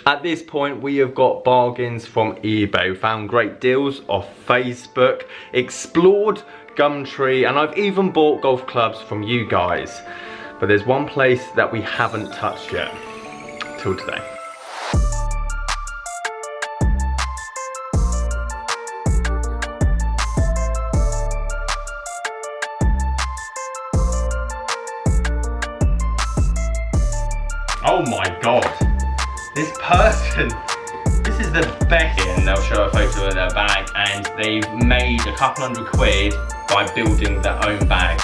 At this point, we have got bargains from eBay. We found great deals off Facebook, explored Gumtree, and I've even bought golf clubs from you guys. But there's one place that we haven't touched yet, till today. Oh my god, this person, this is the best. And they'll show a photo of their bag, and they've made a couple £100 by building their own bag.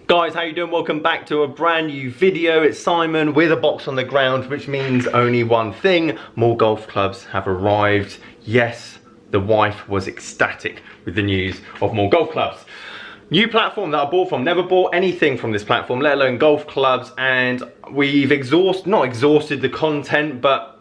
Guys, how you doing? Welcome back to a brand new video. It's Simon with a box on the ground, which means only one thing: more golf clubs have arrived. Yes, the wife was ecstatic with the news of more golf clubs. New platform that I bought from. Never bought anything from this platform, let alone golf clubs, and we've not exhausted the content, but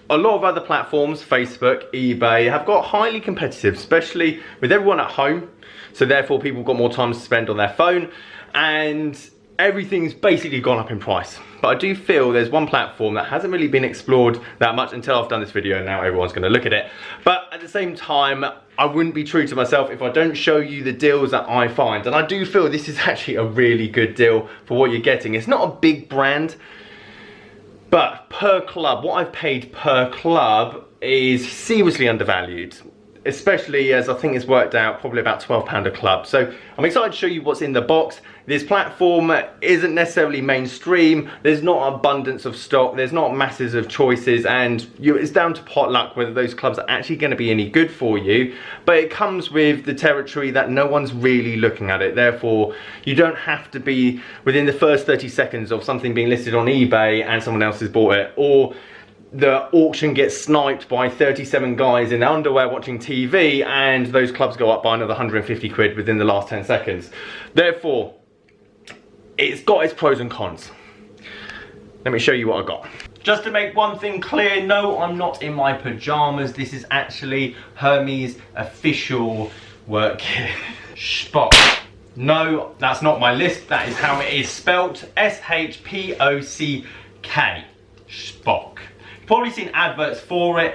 a lot of other platforms, Facebook, eBay, have got highly competitive, especially with everyone at home. So therefore people got more time to spend on their phone, and everything's basically gone up in price. But I do feel there's one platform that hasn't really been explored that much until I've done this video, and now everyone's gonna look at it. But at the same time, I wouldn't be true to myself if I don't show you the deals that I find. And I do feel this is actually a really good deal for what you're getting. It's not a big brand, but per club, what I've paid per club is seriously undervalued. Especially as I think it's worked out probably about £12 a club. So I'm excited to show you what's in the box. This platform isn't necessarily mainstream. There's not abundance of stock. There's not masses of choices, and it's down to pot luck whether those clubs are actually going to be any good for you. But it comes with the territory that no one's really looking at it. Therefore, you don't have to be within the first 30 seconds of something being listed on eBay and someone else has bought it, or the auction gets sniped by 37 guys in underwear watching TV, and those clubs go up by another 150 quid within the last 10 seconds. Therefore, it's got its pros and cons. Let me show you what I got. Just to make one thing clear, no, I'm not in my pajamas. This is actually Hermes' official work gear. Spock. No, that's not my list. That is how it is spelt. S-H-P-O-C-K. Spock. Probably seen adverts for it.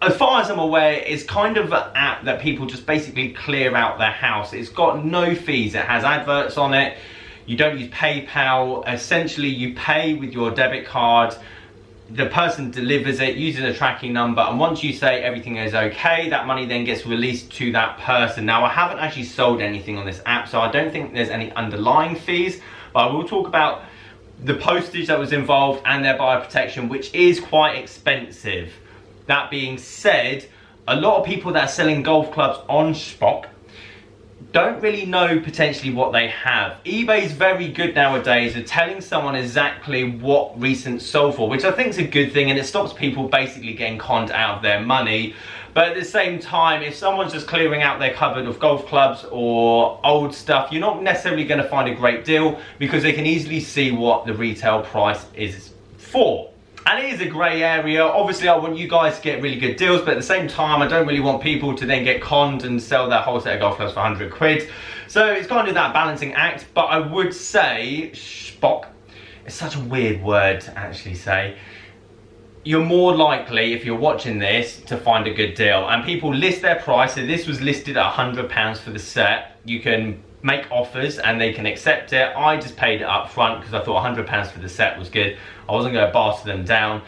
As far as I'm aware, it's kind of an app that people just basically clear out their house. It's got no fees. It has adverts on it. You don't use PayPal. Essentially, you pay with your debit card. The person delivers it, uses a tracking number, and once you say everything is okay, that money then gets released to that person. Now, I haven't actually sold anything on this app, so I don't think there's any underlying fees, but I will talk about the postage that was involved and their buyer protection, which is quite expensive. That being said, a lot of people that are selling golf clubs on Spock don't really know potentially what they have. eBay is very good nowadays at telling someone exactly what recent sold for, which I think is a good thing, and it stops people basically getting conned out of their money. But at the same time, if someone's just clearing out their cupboard of golf clubs or old stuff, you're not necessarily going to find a great deal, because they can easily see what the retail price is for. And it is a grey area. Obviously, I want you guys to get really good deals, but at the same time, I don't really want people to then get conned and sell their whole set of golf clubs for 100 quid. So it's kind of that balancing act. But I would say, Spock, it's such a weird word to actually say. You're more likely, if you're watching this, to find a good deal. And people list their price. So this was listed at £100 for the set. You can make offers and they can accept it. I just paid it up front because I thought £100 for the set was good. I wasn't going to barter them down.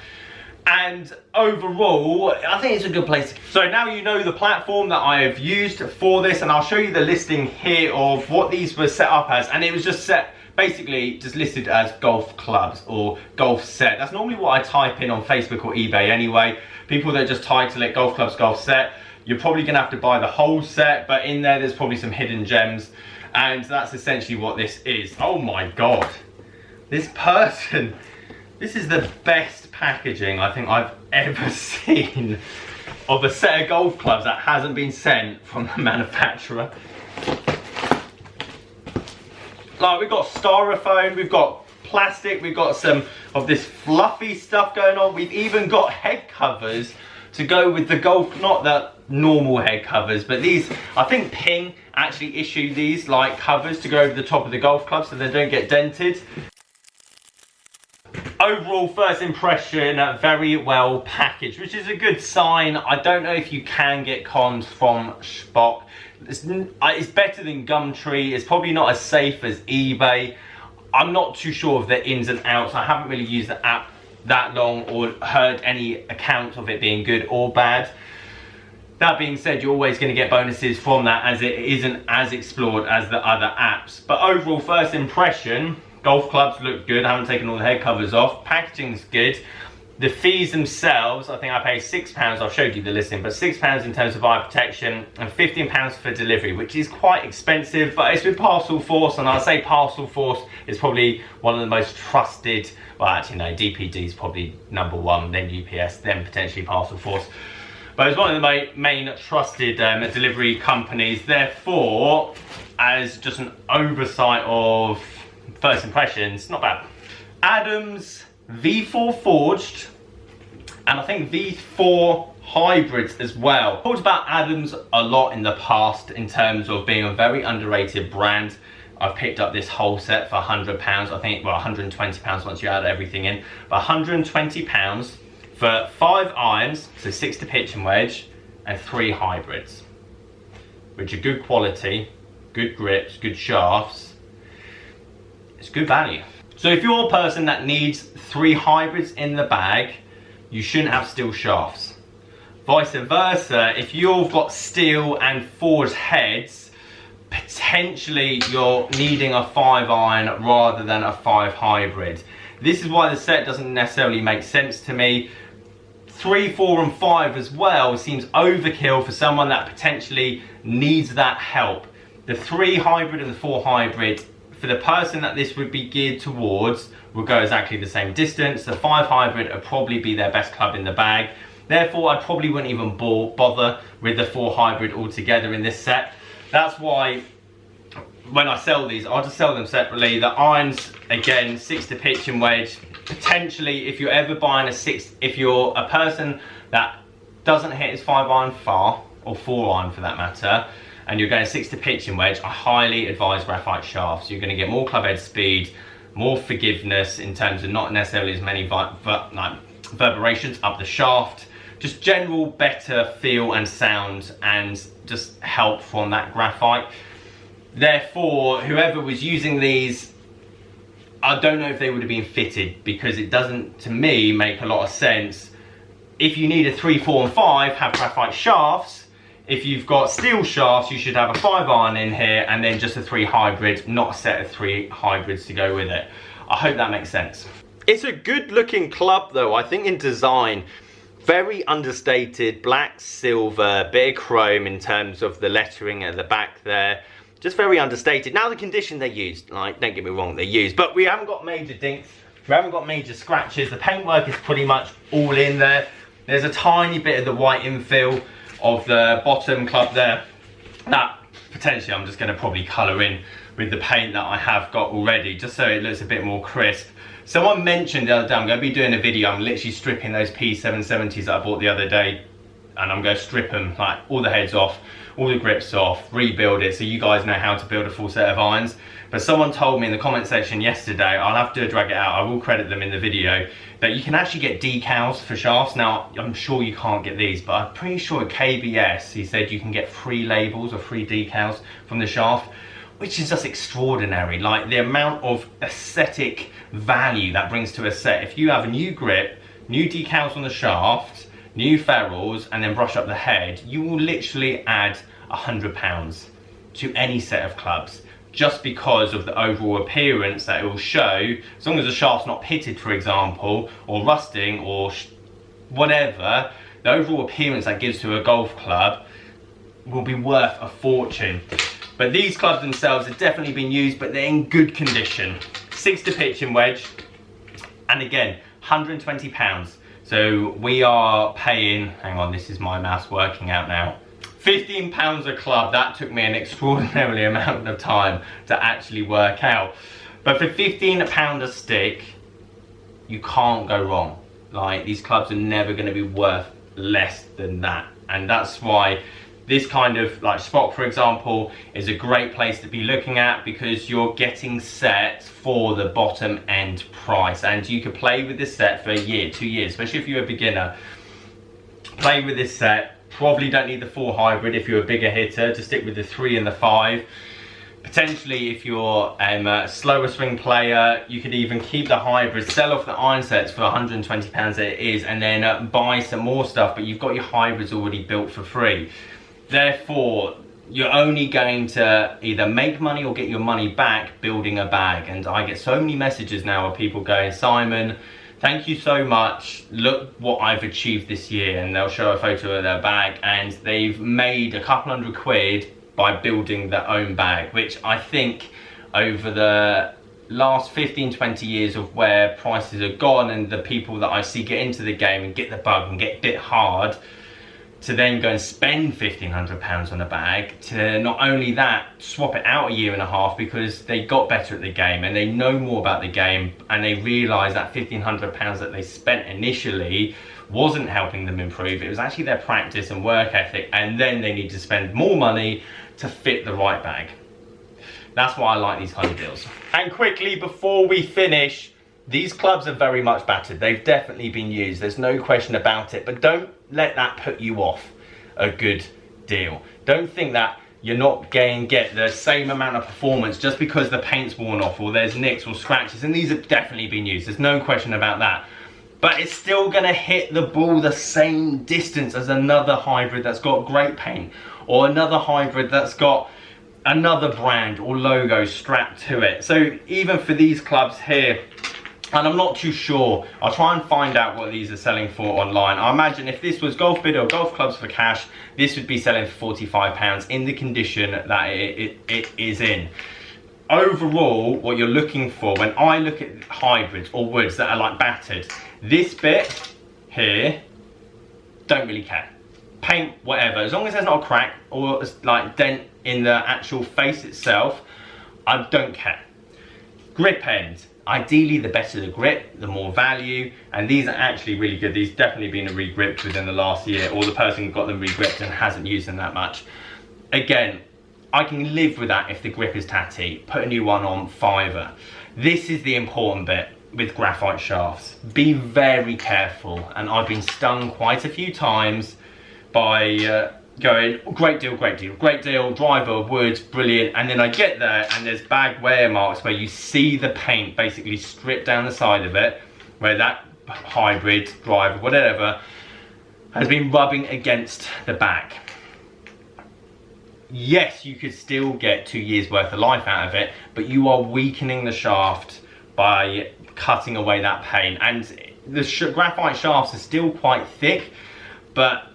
And overall, I think it's a good place. So now you know the platform that I have used for this, and I'll show you the listing here of what these were set up as. And it was just set, basically just listed as golf clubs or golf set. That's normally what I type in on Facebook or eBay anyway. People that just title it golf clubs, golf set, you're probably going to have to buy the whole set, but in there's probably some hidden gems. And that's essentially what this is. Oh my god, this person, this is the best packaging I think I've ever seen of a set of golf clubs that hasn't been sent from the manufacturer. Like, we've got styrofoam, we've got plastic, we've got some of this fluffy stuff going on. We've even got head covers to go with the golf, not the normal head covers, but these, I think Ping actually issue these like covers to go over the top of the golf club so they don't get dented. Overall, first impression, very well packaged, which is a good sign. I don't know if you can get cons from Spock. It's better than Gumtree. It's probably not as safe as eBay. I'm not too sure of the ins and outs. I haven't really used the app that long or heard any accounts of it being good or bad. That being said, you're always going to get bonuses from that, as it isn't as explored as the other apps. But overall, first impression, golf clubs look good. I haven't taken all the head covers off. Packaging's good. The fees themselves, I think I paid £6. I've showed you the listing, but £6 in terms of eye protection and £15 for delivery, which is quite expensive, but it's with Parcel Force, and I'll say Parcel Force is probably one of the most trusted. Well, actually no, DPD is probably number one, then UPS, then potentially Parcel Force. But it's one of the main trusted delivery companies. Therefore, as just an oversight of first impressions, not bad. Adams V4 forged, and I think V4 hybrids as well. I've talked about Adams a lot in the past in terms of being a very underrated brand. I've picked up this whole set for £100. I think, well, £120 once you add everything in, but £120 for 5 irons, so 6 to pitch and wedge, and 3 hybrids, which are good quality, good grips, good shafts. It's good value. So if you're a person that needs 3 hybrids in the bag, you shouldn't have steel shafts. Vice versa, if you've got steel and forged heads, potentially you're needing a 5 iron rather than a 5 hybrid. This is why the set doesn't necessarily make sense to me. 3, 4 and 5 as well seems overkill for someone that potentially needs that help. The 3 hybrid and the 4 hybrid, for the person that this would be geared towards, will go exactly the same distance. The 5 hybrid would probably be their best club in the bag. Therefore, I probably wouldn't even bother with the 4 hybrid altogether in this set. That's why when I sell these, I'll just sell them separately. The irons, again, 6 to pitch and wedge. Potentially, if you're ever buying a 6, if you're a person that doesn't hit his 5 iron far, or 4 iron for that matter, and you're going 6 to pitch and wedge, I highly advise graphite shafts. You're going to get more club head speed, more forgiveness in terms of not necessarily as many reverberations up the shaft, just general better feel and sound, and just help from that graphite. Therefore, whoever was using these, I don't know if they would have been fitted, because it doesn't, to me, make a lot of sense. If you need a 3, 4 and 5, have graphite shafts. If you've got steel shafts, you should have a 5 iron in here, and then just a 3 hybrid, not a set of 3 hybrids to go with it. I hope that makes sense. It's a good looking club though, I think in design. Very understated, black, silver, bit of chrome in terms of the lettering at the back there. Just very understated. Now the condition they used, like, don't get me wrong, they're used, but we haven't got major dinks, we haven't got major scratches. The paintwork is pretty much all in there. There's a tiny bit of the white infill of the bottom club there. That potentially I'm just going to probably colour in with the paint that I have got already, just so it looks a bit more crisp. Someone mentioned the other day, I'm going to be doing a video, I'm literally stripping those P770s that I bought the other day, and I'm going to strip them, like all the heads off, all the grips off, rebuild it, so you guys know how to build a full set of irons. But someone told me in the comment section yesterday, I'll have to drag it out, I will credit them in the video, that you can actually get decals for shafts. Now, I'm sure you can't get these, but I'm pretty sure at KBS, he said you can get free labels or free decals from the shaft, which is just extraordinary. Like, the amount of aesthetic value that brings to a set. If you have a new grip, new decals on the shaft, new ferrules, and then brush up the head, you will literally add £100 to any set of clubs, just because of the overall appearance that it will show. As long as the shaft's not pitted, for example, or rusting, or whatever, the overall appearance that gives to a golf club will be worth a fortune. But these clubs themselves have definitely been used, but they're in good condition. 6 to pitch and wedge, and again, £120. So we are paying, hang on, this is my maths working out now, £15 a club. That took me an extraordinarily amount of time to actually work out. But for £15 a stick, you can't go wrong. Like, these clubs are never going to be worth less than that. And that's why this kind of like Spock, for example, is a great place to be looking at because you're getting set for the bottom end price, and you could play with this set for a year, 2 years, especially if you're a beginner. Play with this set. Probably don't need the 4 hybrid if you're a bigger hitter. Just stick with the 3 and the 5. Potentially, if you're a slower swing player, you could even keep the hybrid, sell off the iron sets for £120 it is, and then buy some more stuff, but you've got your hybrids already built for free. Therefore, you're only going to either make money or get your money back building a bag. And I get so many messages now of people going, Simon, thank you so much, look what I've achieved this year, and they'll show a photo of their bag and they've made a couple £100 by building their own bag, which I think over the last 15-20 years of where prices have gone and the people that I see get into the game and get the bug and get bit hard, to then go and spend £1,500 on a bag, to not only that, swap it out a year and a half because they got better at the game and they know more about the game, and they realise that £1,500 that they spent initially wasn't helping them improve. It was actually their practice and work ethic, and then they need to spend more money to fit the right bag. That's why I like these kind of deals. And quickly before we finish, these clubs are very much battered. They've definitely been used, there's no question about it, but don't let that put you off a good deal. Don't think that you're not going to get the same amount of performance just because the paint's worn off or there's nicks or scratches, and these have definitely been used, there's no question about that. But it's still going to hit the ball the same distance as another hybrid that's got great paint, or another hybrid that's got another brand or logo strapped to it. So even for these clubs here, and I'm not too sure, I'll try and find out what these are selling for online. I imagine if this was Golf Bid or Golf Clubs for Cash, this would be selling for £45 in the condition that it is in. Overall, what you're looking for when I look at hybrids or woods that are like battered, this bit here, don't really care. Paint, whatever, as long as there's not a crack or like dent in the actual face itself, I don't care. Grip end, ideally the better the grip, the more value, and these are actually really good. These definitely been re-gripped within the last year, or the person got them re-gripped and hasn't used them that much. Again, I can live with that if the grip is tatty. Put a new one on, £5. This is the important bit with graphite shafts. Be very careful, and I've been stung quite a few times by going, great deal, great deal, great deal, driver, wood, brilliant, and then I get there and there's bag wear marks where you see the paint basically stripped down the side of it, where that hybrid, driver, whatever, has been rubbing against the back. Yes, you could still get 2 years worth of life out of it, but you are weakening the shaft by cutting away that paint. And the graphite shafts are still quite thick, but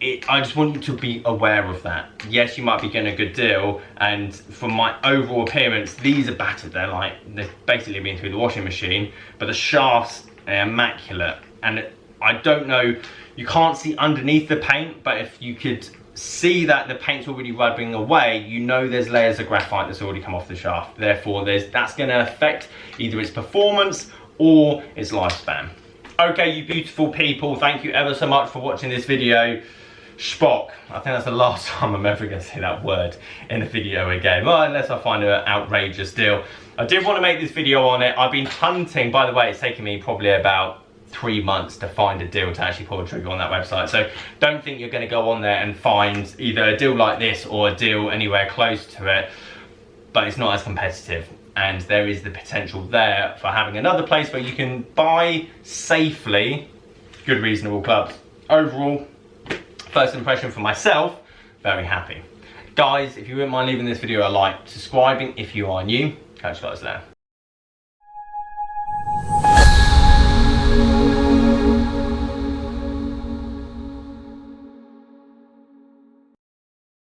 I just want you to be aware of that. Yes, you might be getting a good deal, and from my overall appearance, these are battered. They've basically been through the washing machine, but the shafts are immaculate. And I don't know, you can't see underneath the paint, but if you could see that the paint's already rubbing away, you know there's layers of graphite that's already come off the shaft. Therefore, that's going to affect either its performance or its lifespan. Okay, you beautiful people, thank you ever so much for watching this video. Spock, I think that's the last time I'm ever going to say that word in a video again, well, unless I find an outrageous deal. I did want to make this video on it. I've been hunting, by the way, it's taken me probably about 3 months to find a deal to actually pull the trigger on that website. So don't think you're going to go on there and find either a deal like this or a deal anywhere close to it, but it's not as competitive. And there is the potential there for having another place where you can buy safely good reasonable clubs. Overall, first impression for myself, very happy. Guys, if you wouldn't mind leaving this video a like, subscribing if you are new, catch you guys there.